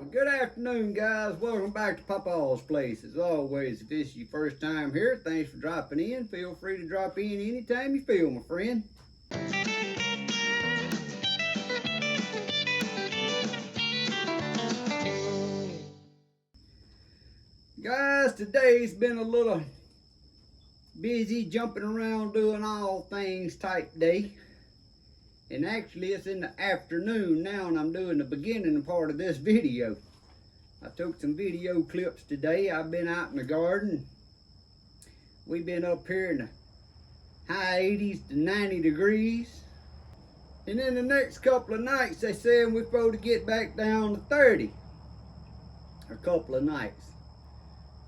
Well, good afternoon, guys. Welcome back to Papa's Place. As always, if this is your first time here, thanks for dropping in. Feel free to drop in anytime you feel, my friend. Guys, today's been a little busy, jumping around, doing all things type day. And actually, it's in the afternoon now, and I'm doing the beginning part of this video. I took some video clips today. I've been out in the garden. We've been up here in the high 80s to 90 degrees. And then the next couple of nights, they said we're supposed to get back down to 30. A couple of nights.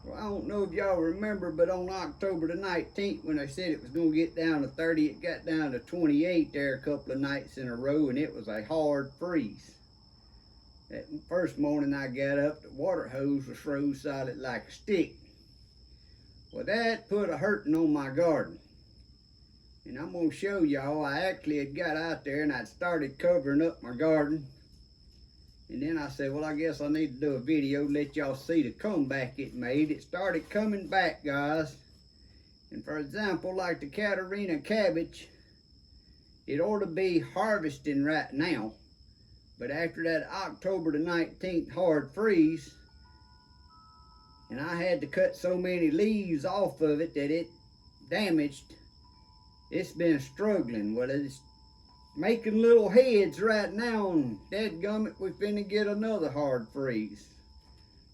Well, I don't know if y'all remember, but on October the 19th, when they said it was going to get down to 30, it got down to 28 there a couple of nights in a row, and it was a hard freeze. That first morning I got up, the water hose was froze solid like a stick. Well, that put a hurting on my garden. And I'm going to show y'all, I actually had got out there and I'd started covering up my garden. And then I said, well, I guess I need to do a video to let y'all see the comeback it made. It started coming back, guys. And for example, like the Katarina cabbage, it ought to be harvesting right now. But after that October the 19th hard freeze, and I had to cut so many leaves off of it that it damaged, it's been struggling. Well, it's making little heads right now, and dadgummit, we finna get another hard freeze.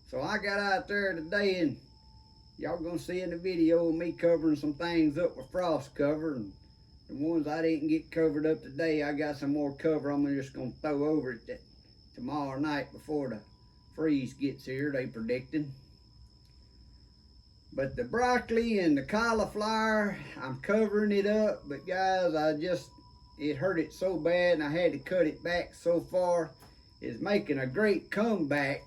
So I got out there today, and y'all gonna see in the video me covering some things up with frost cover, and the ones I didn't get covered up today, I got some more cover I'm just gonna throw over it that tomorrow night before the freeze gets here, they predicting. But the broccoli and the cauliflower, I'm covering it up, but guys, it hurt it so bad and I had to cut it back so far. It's making a great comeback,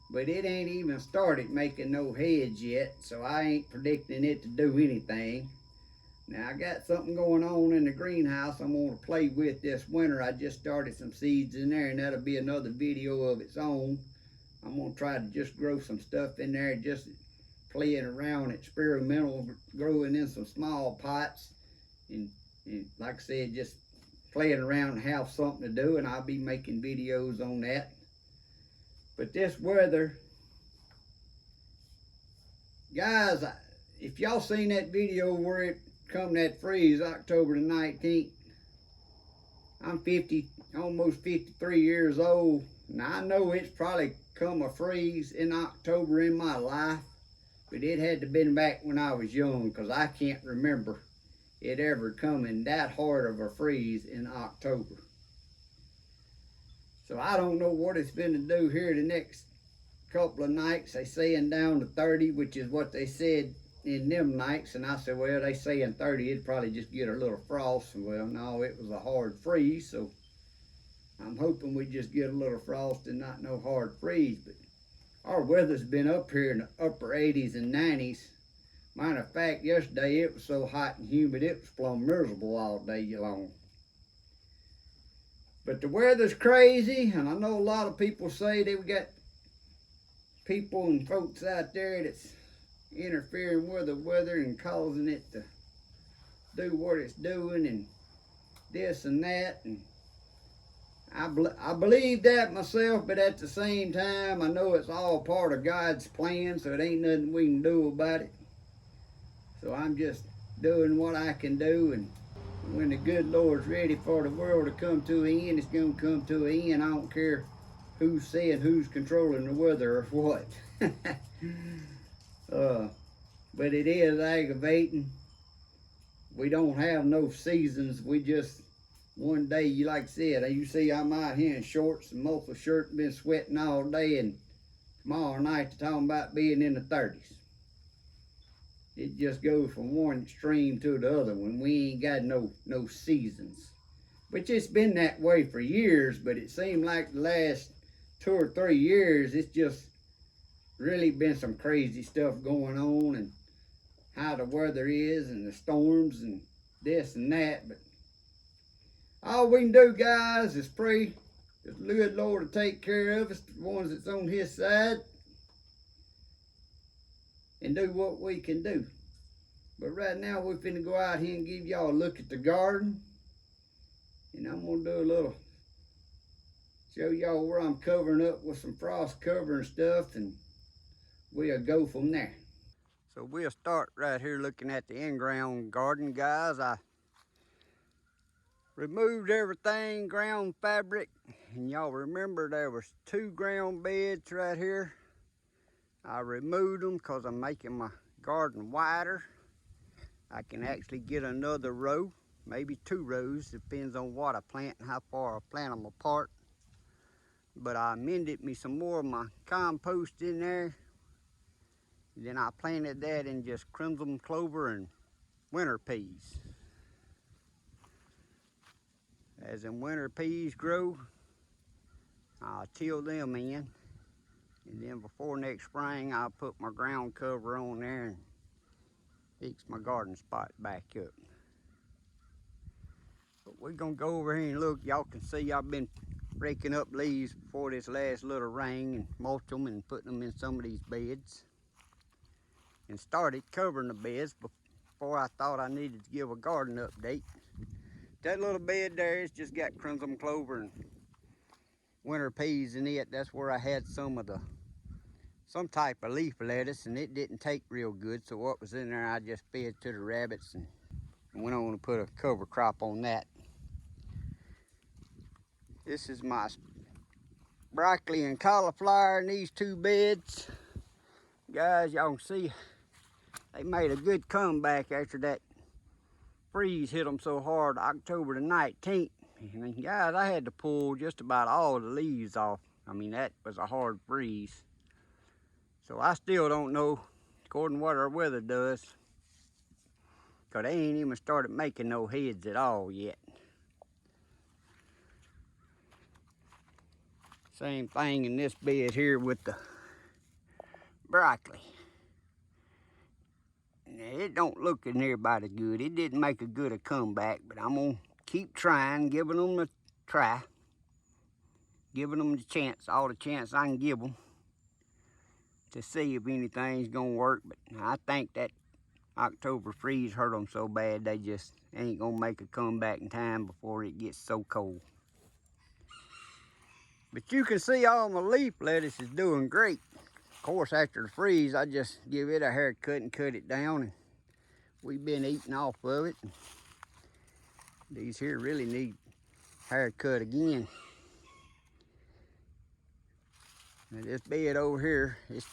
but it ain't even started making no heads yet, so I ain't predicting it to do anything. Now I got something going on in the greenhouse I'm going to play with this winter. I just started some seeds in there, and that'll be another video of its own. I'm going to try to just grow some stuff in there, just playing around, experimental, growing in some small pots, and like I said, just playing around and have something to do, and I'll be making videos on that. But this weather, guys, if y'all seen that video where it come that freeze October the 19th, I'm almost 53 years old. Now I know it's probably come a freeze in October in my life, but it had to been back when I was young, because I can't remember it ever coming that hard of a freeze in October. So I don't know what it's been to do here the next couple of nights. They saying down to 30, which is what they said in them nights, and I said, well, they saying 30, it'd probably just get a little frost. Well, no, it was a hard freeze, so I'm hoping we just get a little frost and not no hard freeze. But our weather's been up here in the upper 80s and 90s. Matter of fact, yesterday it was so hot and humid, it was plumb miserable all day long. But the weather's crazy, and I know a lot of people say they've got people and folks out there that's interfering with the weather and causing it to do what it's doing and this and that, and I believe that myself, but at the same time I know it's all part of God's plan, so it ain't nothing we can do about it. So I'm just doing what I can do, and when the good Lord's ready for the world to come to an end, it's going to come to an end. I don't care who's saying who's controlling the weather or what. But it is aggravating. We don't have no seasons. We just, one day, you like I said, you see I'm out here in shorts and muffler shirt and been sweating all day, and tomorrow night they're talking about being in the 30s. It just goes from one extreme to the other one. We ain't got no seasons. Which it's been that way for years, but it seemed like the last 2 or 3 years, it's just really been some crazy stuff going on, and how the weather is, and the storms, and this and that. But all we can do, guys, is pray Just the good Lord to take care of us, the ones that's on his side, and do what we can do. But right now we're finna go out here and give y'all a look at the garden. And I'm gonna do a little, show y'all where I'm covering up with some frost cover and stuff, and we'll go from there. So we'll start right here looking at the in-ground garden, guys. I removed everything, ground fabric, and y'all remember there was 2 ground beds right here. I removed them because I'm making my garden wider. I can actually get another row, maybe 2 rows, depends on what I plant and how far I plant them apart. But I amended me some more of my compost in there. Then I planted that in just crimson clover and winter peas. As them winter peas grow, I'll till them in. And then before next spring, I'll put my ground cover on there and fix my garden spot back up. But we're gonna go over here and look. Y'all can see I've been raking up leaves before this last little rain and mulch them and putting them in some of these beds. And started covering the beds before I thought I needed to give a garden update. That little bed there has just got crimson clover and winter peas in it. That's where I had some type of leaf lettuce, and it didn't take real good. So what was in there, I just fed to the rabbits and went on to put a cover crop on that. This is my broccoli and cauliflower in these 2 beds. Guys, y'all can see they made a good comeback after that freeze hit them so hard October the 19th. And guys, I had to pull just about all the leaves off. I mean, that was a hard freeze. So I still don't know, according to what our weather does, because they ain't even started making no heads at all yet. Same thing in this bed here with the broccoli. Now, it don't look in everybody good. It didn't make a good a comeback, but I'm gonna keep trying, giving them a try, giving them the chance, all the chance I can give them to see if anything's gonna work. But I think that October freeze hurt them so bad they just ain't gonna make a comeback in time before it gets so cold. But you can see all my leaf lettuce is doing great. Of course, after the freeze, I just give it a haircut and cut it down, and we've been eating off of it. These here really need haircut again. Now this bed over here, it's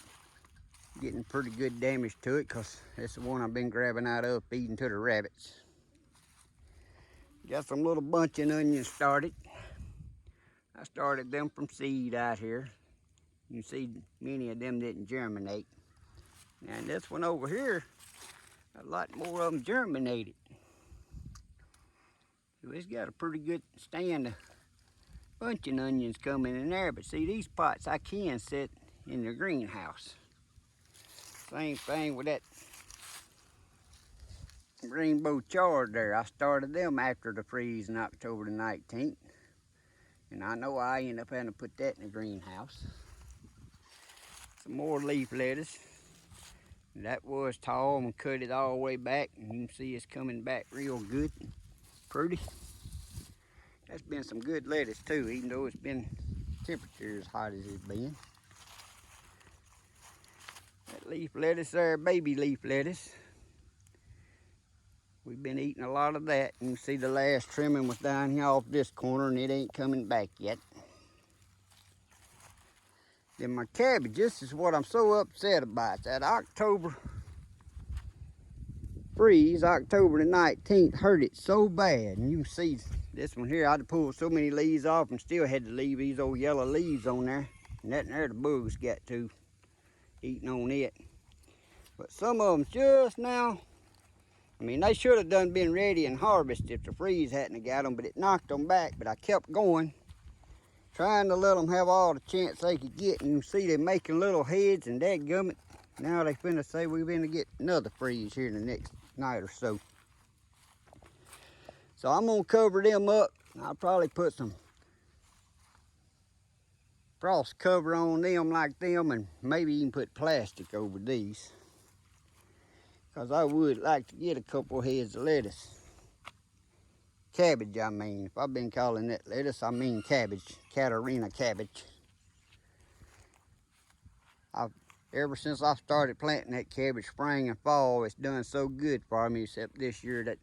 getting pretty good damage to it because it's the one I've been grabbing out of feeding to the rabbits. Got some little bunching onions started. I started them from seed out here. You can see many of them didn't germinate. And this one over here, a lot more of them germinated. So it's got a pretty good stand of bunching onions coming in there. But see, these pots I can set in the greenhouse. Same thing with that rainbow chard there. I started them after the freeze in October the 19th. And I know I end up having to put that in the greenhouse. Some more leaf lettuce. That was tall. I'm gonna cut it all the way back, and you can see it's coming back real good, pretty. That's been some good lettuce too, even though it's been temperature as hot as it's been. That leaf lettuce there, baby leaf lettuce. We've been eating a lot of that. You can see the last trimming was down here off this corner, and it ain't coming back yet. Then my cabbage, this is what I'm so upset about. That October freeze, October the 19th, hurt it so bad. And you can see this one here, I had to pull so many leaves off and still had to leave these old yellow leaves on there. And that there the bugs got to eating on it. But some of them just now, I mean, they should have been ready and harvested if the freeze hadn't got them, but it knocked them back. But I kept going, trying to let them have all the chance they could get. And you can see they're making little heads, and dadgummit, now they finna say we're gonna get another freeze here in the next night or so. So I'm gonna cover them up. I'll probably put some frost cover on them like them, and maybe even put plastic over these, because I would like to get a couple heads of lettuce. Cabbage, I mean. If I've been calling that lettuce, I mean cabbage. Catarina cabbage. Ever since I started planting that cabbage spring and fall, it's done so good for me, except this year, that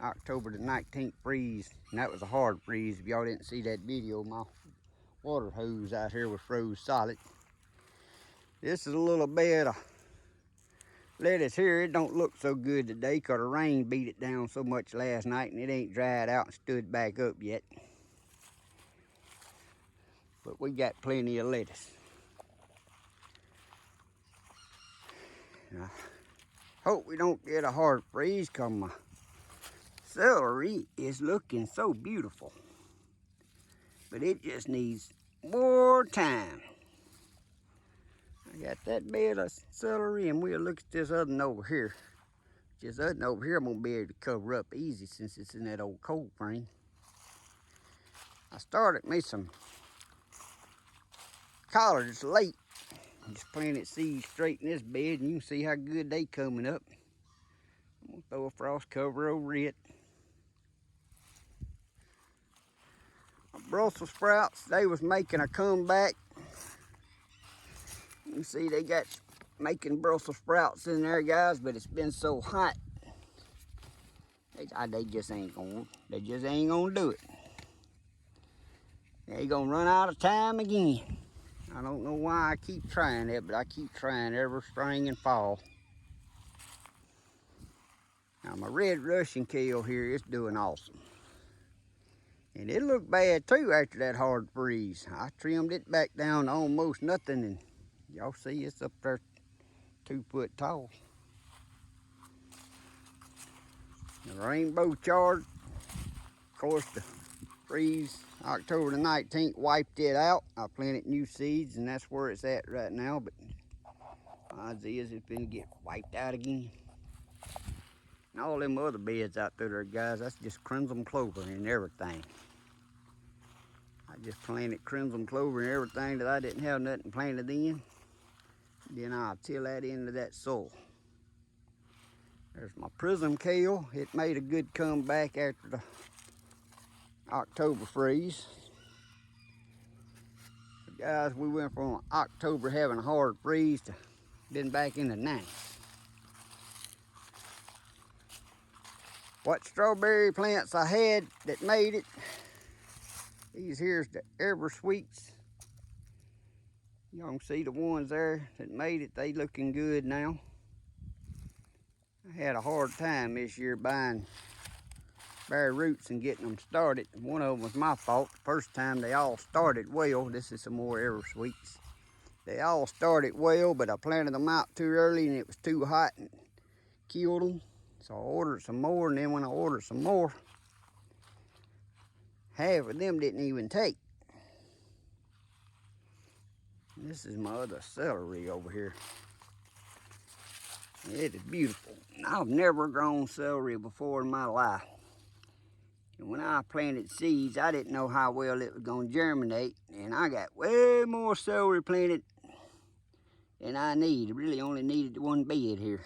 October the 19th freeze, and that was a hard freeze. If y'all didn't see that video, my water hose out here was froze solid. This is a little bed of lettuce here. It don't look so good today because the rain beat it down so much last night, and it ain't dried out and stood back up yet. But we got plenty of lettuce. I hope we don't get a hard freeze, because my celery is looking so beautiful. But it just needs more time. I got that bed of celery, and we'll look at this other one over here. This other one over here I'm going to be able to cover up easy since it's in that old cold frame. I started me some collards late. Just planted seeds straight in this bed, and you can see how good they coming up. I'm going to throw a frost cover over it. My Brussels sprouts, they was making a comeback. You can see they got making Brussels sprouts in there, guys, but it's been so hot. They just ain't gonna do it. They gonna run out of time again. I don't know why I keep trying it, but I keep trying every spring and fall. Now my red Russian kale here is doing awesome. And it looked bad too after that hard freeze. I trimmed it back down to almost nothing, and y'all see it's up there 2 foot tall. The rainbow chard, of course, the freeze October the 19th wiped it out. I planted new seeds, and that's where it's at right now, but odds is it's gonna get wiped out again. And all them other beds out there, guys, that's just crimson clover and everything. I just planted crimson clover and everything that I didn't have nothing planted in. Then I'll till that into that soil. There's my prism kale. It made a good comeback after the October freeze. But guys, we went from October having a hard freeze to then back in the 90s. What strawberry plants I had that made it, these here's the Ever Sweets. Y'all can see the ones there that made it, they looking good now. I had a hard time this year buying bare roots and getting them started. One of them was my fault. The first time they all started well. This is some more Ever Sweets. They all started well, but I planted them out too early and it was too hot and killed them. So I ordered some more, and then when I ordered some more, half of them didn't even take. And this is my other celery over here. It is beautiful. I've never grown celery before in my life. And when I planted seeds, I didn't know how well it was going to germinate. And I got way more celery planted than I need. I really only needed one bed here.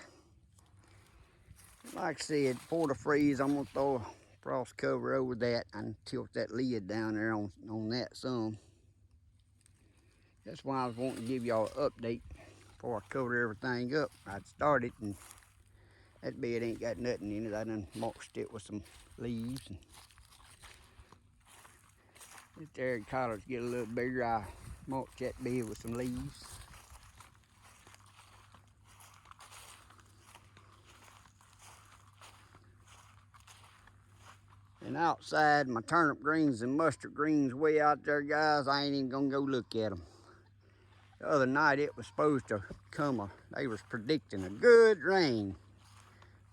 Like I said, before the freeze, I'm going to throw a frost cover over that and tilt that lid down there on that some. That's why I was wanting to give y'all an update before I cover everything up. I'd started, and that bed ain't got nothing in it. I done mulched it with some leaves. And if there collards get a little bigger, I mulch that bed with some leaves. And outside, my turnip greens and mustard greens way out there, guys. I ain't even gonna go look at them. The other night it was supposed to come, they was predicting a good rain.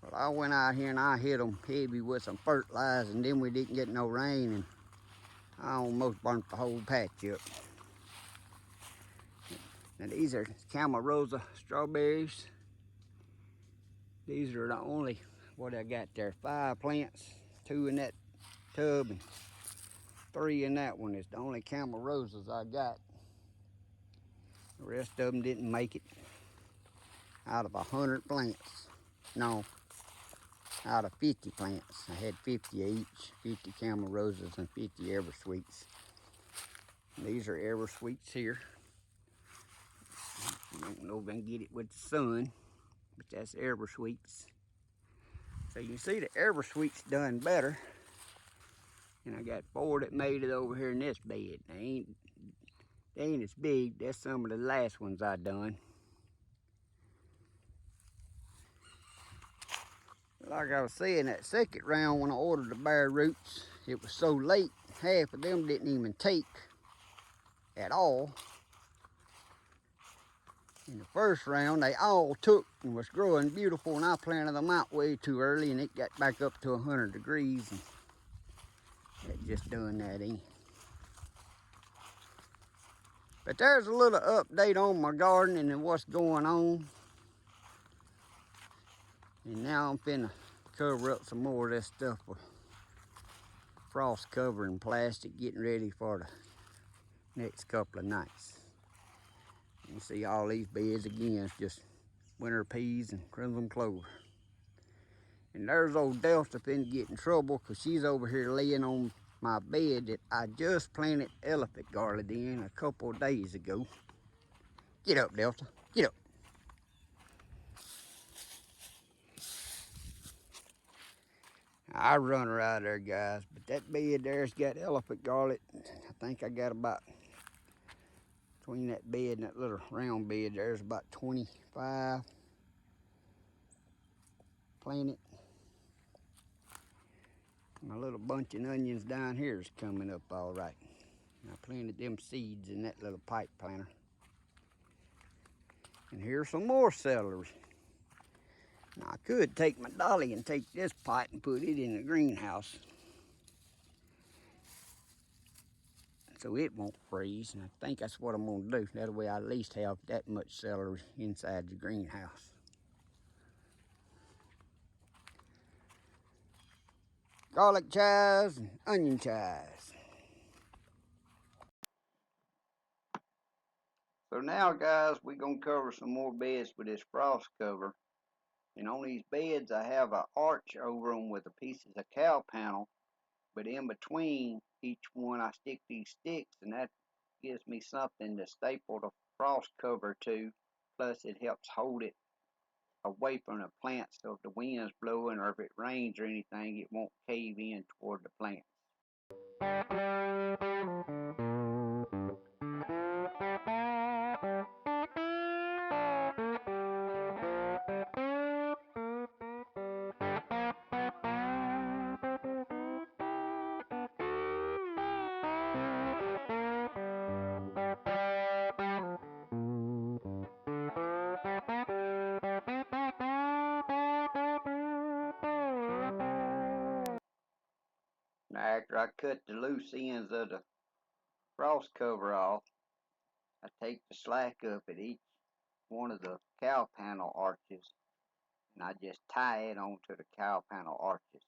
But I went out here and I hit them heavy with some fertilizer, and then we didn't get no rain, and I almost burnt the whole patch up. Now these are Camarosa strawberries. These are the only, what I got there, 5 plants, 2 in that tub and 3 in that one. It's the only Camarosas I got. The rest of them didn't make it. Out of 100 plants. No, out of 50 plants. I had 50 each, 50 camel roses and 50 eversweets. These are eversweets here. I don't know if I can get it with the sun, but that's eversweets. So you can see the eversweets done better. And I got 4 that made it over here in this bed. They ain't as big. That's some of the last ones I done. Like I was saying, that second round when I ordered the bare roots, it was so late, half of them didn't even take at all. In the first round, they all took and was growing beautiful, and I planted them out way too early, and it got back up to 100 degrees, and that just done that in. But there's a little update on my garden and what's going on. And now I'm finna cover up some more of this stuff with frost covering plastic, getting ready for the next couple of nights. You can see all these beds again, it's just winter peas and crimson clover. And there's old Delta finna get in trouble because she's over here laying on my bed that I just planted elephant garlic in a couple of days ago. Get up, Delta, get up. I run her out of there, guys, but that bed there's got elephant garlic. I think I got about, between that bed and that little round bed, there's about 25 planted. My little bunch of onions down here is coming up all right. I planted them seeds in that little pipe planter. And here's some more celery. Now I could take my dolly and take this pot and put it in the greenhouse, so it won't freeze. And I think that's what I'm gonna do. That way I at least have that much celery inside the greenhouse. Garlic chives and onion chives. So now, guys, we're gonna cover some more beds with this frost cover. And on these beds, I have an arch over them with a pieces of cow panel. But in between each one, I stick these sticks, and that gives me something to staple the frost cover to. Plus, it helps hold it away from the plants, so if the wind's blowing or if it rains or anything, it won't cave in toward the plant. Now, after I cut the loose ends of the frost cover off, I take the slack up at each one of the cow panel arches, and I just tie it onto the cow panel arches.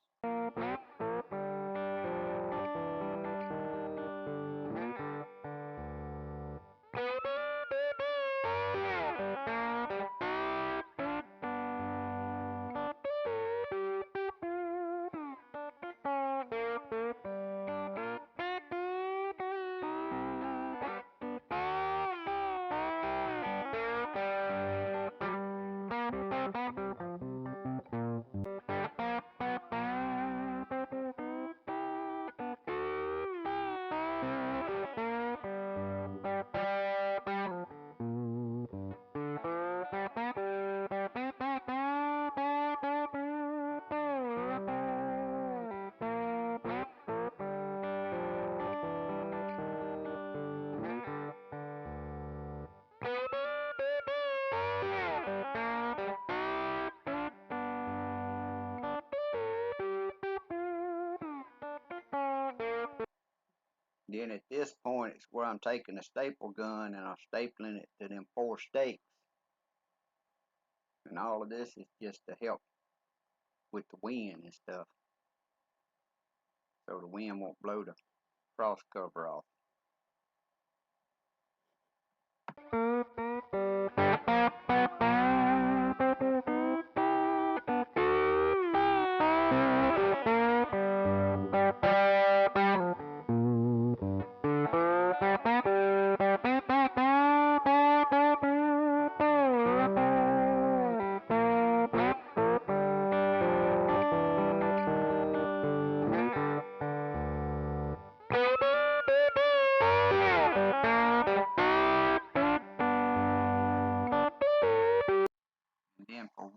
Then at this point, it's where I'm taking a staple gun and I'm stapling it to them 4 stakes. And all of this is just to help with the wind and stuff, so the wind won't blow the frost cover off.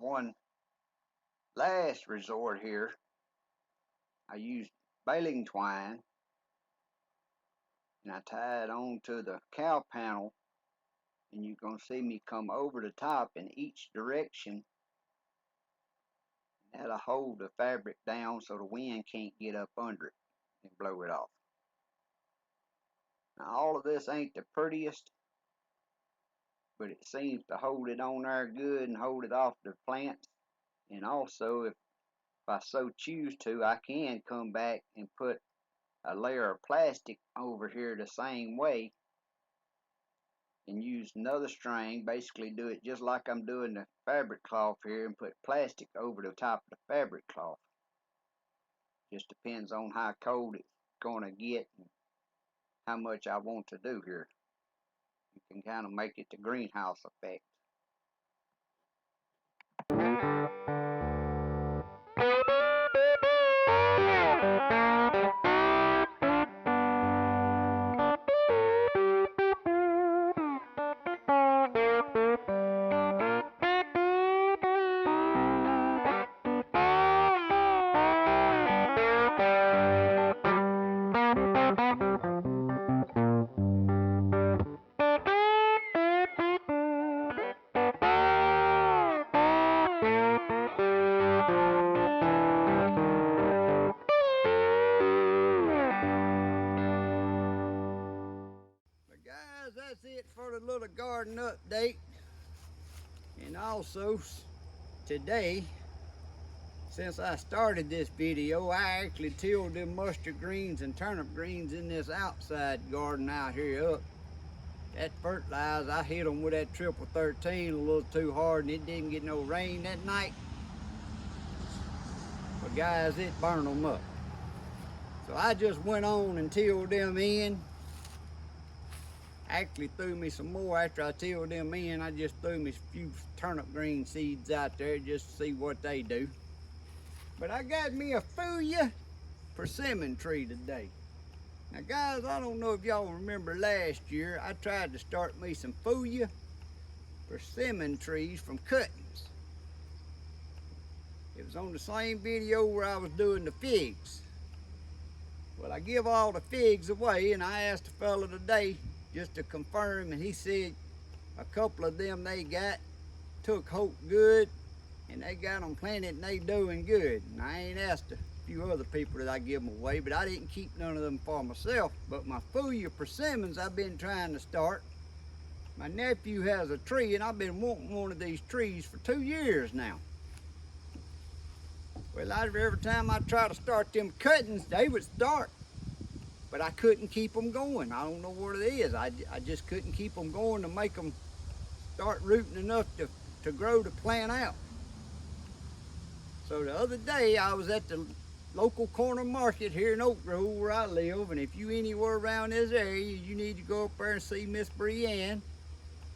one last resort here, I used baling twine and I tied on to the cow panel, and you're going to see me come over the top in each direction. That'll hold the fabric down so the wind can't get up under it and blow it off. Now all of this ain't the prettiest, but it seems to hold it on there good and hold it off the plants. And also, if I so choose to, I can come back and put a layer of plastic over here the same way and use another string, basically do it just like I'm doing the fabric cloth here, and put plastic over the top of the fabric cloth. Just depends on how cold it's going to get and how much I want to do here. You can kind of make it the greenhouse effect. Guys, that's it for the little garden update. And also today, since I started this video, I actually tilled them mustard greens and turnip greens in this outside garden out here up. That fertilizer, I hit them with that triple 13 a little too hard, and it didn't get no rain that night. But guys, it burned them up. So I just went on and tilled them in. Actually threw me some more after I tilled them in. I just threw me a few turnip green seeds out there just to see what they do. But I got me a Fuya persimmon tree today. Now guys, I don't know if y'all remember last year, I tried to start me some Fuya persimmon trees from cuttings. It was on the same video where I was doing the figs. Well, I give all the figs away, and I asked a fella today just to confirm, and he said a couple of them they got took hold good, and they got them planted and they doing good. And I ain't asked a few other people that I give them away, but I didn't keep none of them for myself. But my Fuya persimmons I've been trying to start. My nephew has a tree, and I've been wanting one of these trees for 2 years now. Well, every time I try to start them cuttings, they would start, but I couldn't keep them going. I don't know what it is. I just couldn't keep them going to make them start rooting enough to grow the plant out. So the other day I was at the local corner market here in Oak Grove where I live, and if you anywhere around this area, you need to go up there and see Miss Brienne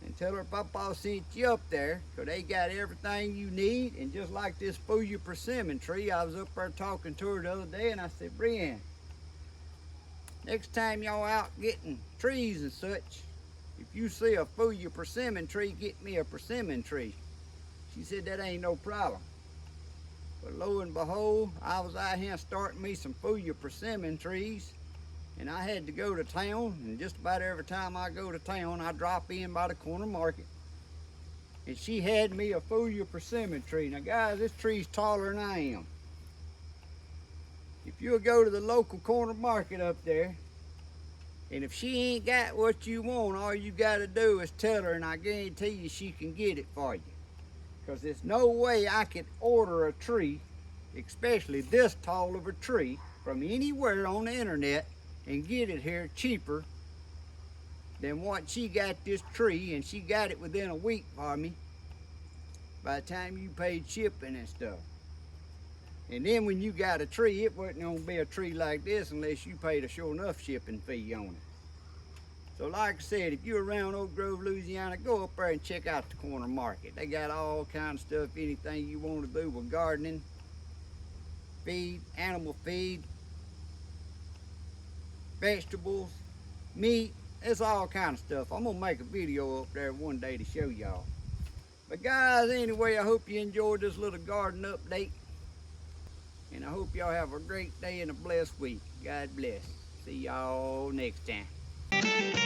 and tell her Papa sent you up there, because they got everything you need. And just like this Fuya persimmon tree, I was up there talking to her the other day, and I said, Brienne, next time y'all out getting trees and such, if you see a Fuya persimmon tree, get me a persimmon tree. She said that ain't no problem. But lo and behold, I was out here starting me some Fuya persimmon trees, and I had to go to town, and just about every time I go to town, I drop in by the corner market, and she had me a Fuya persimmon tree. Now guys, this tree's taller than I am. If you'll go to the local corner market up there, and if she ain't got what you want, all you gotta do is tell her, and I guarantee you she can get it for you. Because there's no way I could order a tree, especially this tall of a tree, from anywhere on the internet and get it here cheaper than what she got this tree. And she got it within a week for me by the time you paid shipping and stuff. And then when you got a tree, it wasn't gonna be a tree like this unless you paid a sure enough shipping fee on it. So like I said, if you're around Oak Grove, Louisiana, go up there and check out the corner market. They got all kinds of stuff, anything you want to do with gardening, feed, animal feed, vegetables, meat. It's all kind of stuff. I'm gonna make a video up there one day to show y'all. But guys, anyway, I hope you enjoyed this little garden update. And I hope y'all have a great day and a blessed week. God bless. See y'all next time.